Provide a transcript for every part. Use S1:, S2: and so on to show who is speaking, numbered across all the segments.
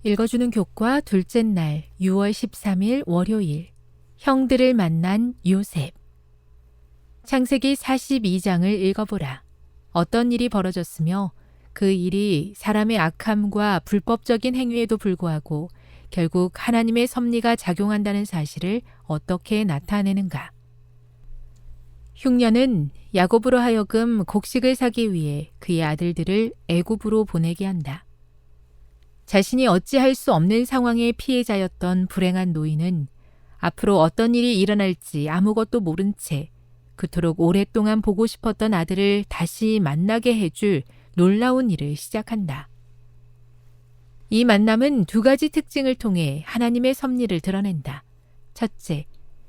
S1: 읽어주는 교과 둘째 날 6월 13일 월요일 형들을 만난 요셉. 창세기 42장을 읽어보라. 어떤 일이 벌어졌으며 그 일이 사람의 악함과 불법적인 행위에도 불구하고 결국 하나님의 섭리가 작용한다는 사실을 어떻게 나타내는가. 흉년은 야곱으로 하여금 곡식을 사기 위해 그의 아들들을 애굽으로 보내게 한다. 자신이 어찌할 수 없는 상황의 피해자였던 불행한 노인은 앞으로 어떤 일이 일어날지 아무것도 모른 채 그토록 오랫동안 보고 싶었던 아들을 다시 만나게 해줄 놀라운 일을 시작한다. 이 만남은 두 가지 특징을 통해 하나님의 섭리를 드러낸다. 첫째,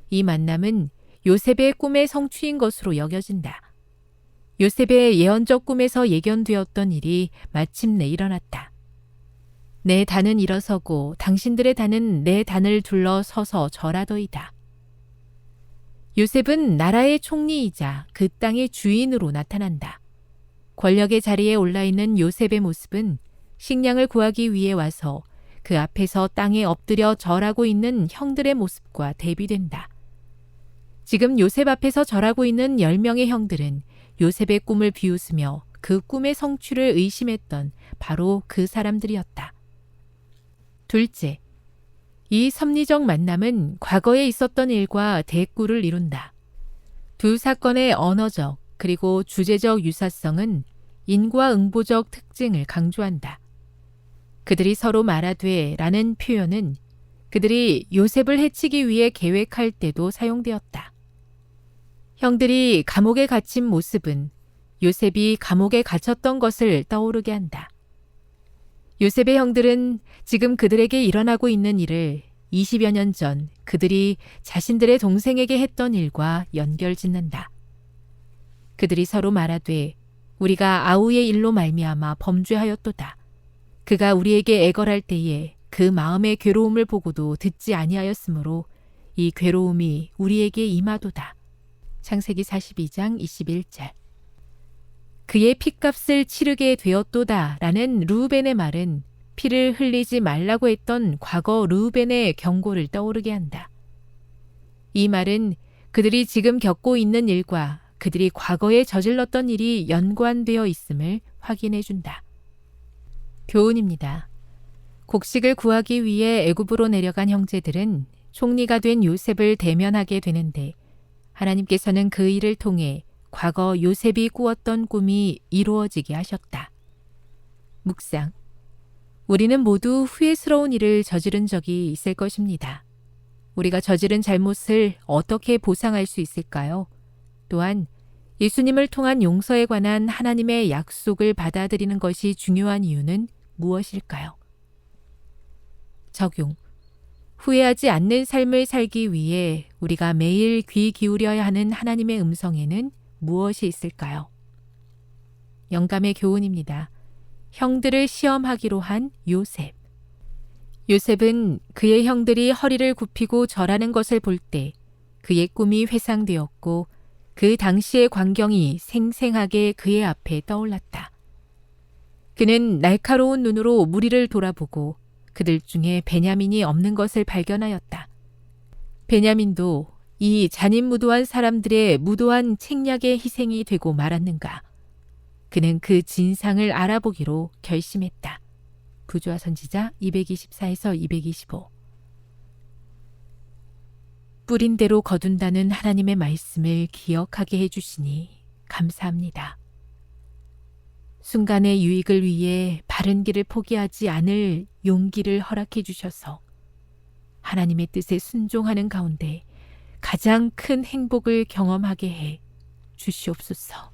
S1: 이 만남은 요셉의 꿈의 성취인 것으로 여겨진다. 요셉의 예언적 꿈에서 예견되었던 일이 마침내 일어났다. 내 단은 일어서고 당신들의 단은 내 단을 둘러서서 절하더이다. 요셉은 나라의 총리이자 그 땅의 주인으로 나타난다. 권력의 자리에 올라있는 요셉의 모습은 식량을 구하기 위해 와서 그 앞에서 땅에 엎드려 절하고 있는 형들의 모습과 대비된다. 지금 요셉 앞에서 절하고 있는 10명의 형들은 요셉의 꿈을 비웃으며 그 꿈의 성취를 의심했던 바로 그 사람들이었다. 둘째, 이 섭리적 만남은 과거에 있었던 일과 대꾸를 이룬다. 두 사건의 언어적 그리고 주제적 유사성은 인과응보적 특징을 강조한다. 그들이 서로 말하되 라는 표현은 그들이 요셉을 해치기 위해 계획할 때도 사용되었다. 형들이 감옥에 갇힌 모습은 요셉이 감옥에 갇혔던 것을 떠오르게 한다. 요셉의 형들은 지금 그들에게 일어나고 있는 일을 20여 년 전 그들이 자신들의 동생에게 했던 일과 연결짓는다. 그들이 서로 말하되 우리가 아우의 일로 말미암아 범죄하였도다. 그가 우리에게 애걸할 때에 그 마음의 괴로움을 보고도 듣지 아니하였으므로 이 괴로움이 우리에게 임하도다. 창세기 42장 21절. 그의 핏값을 치르게 되었도다 라는 르우벤의 말은 피를 흘리지 말라고 했던 과거 르우벤의 경고를 떠오르게 한다. 이 말은 그들이 지금 겪고 있는 일과 그들이 과거에 저질렀던 일이 연관되어 있음을 확인해 준다. 교훈입니다. 곡식을 구하기 위해 애굽으로 내려간 형제들은 총리가 된 요셉을 대면하게 되는데 하나님께서는 그 일을 통해 과거 요셉이 꾸었던 꿈이 이루어지게 하셨다. 묵상. 우리는 모두 후회스러운 일을 저지른 적이 있을 것입니다. 우리가 저지른 잘못을 어떻게 보상할 수 있을까요? 또한 예수님을 통한 용서에 관한 하나님의 약속을 받아들이는 것이 중요한 이유는 무엇일까요? 적용. 후회하지 않는 삶을 살기 위해 우리가 매일 귀 기울여야 하는 하나님의 음성에는 무엇이 있을까요? 영감의 교훈입니다. 형들을 시험하기로 한 요셉. 요셉은 그의 형들이 허리를 굽히고 절하는 것을 볼 때 그의 꿈이 회상되었고 그 당시의 광경이 생생하게 그의 앞에 떠올랐다. 그는 날카로운 눈으로 무리를 돌아보고 그들 중에 베냐민이 없는 것을 발견하였다. 베냐민도 이 잔인무도한 사람들의 무도한 책략의 희생이 되고 말았는가. 그는 그 진상을 알아보기로 결심했다. 부조화 선지자 224에서 225. 뿌린 대로 거둔다는 하나님의 말씀을 기억하게 해주시니 감사합니다. 순간의 유익을 위해 바른 길을 포기하지 않을 용기를 허락해 주셔서 하나님의 뜻에 순종하는 가운데 가장 큰 행복을 경험하게 해 주시옵소서.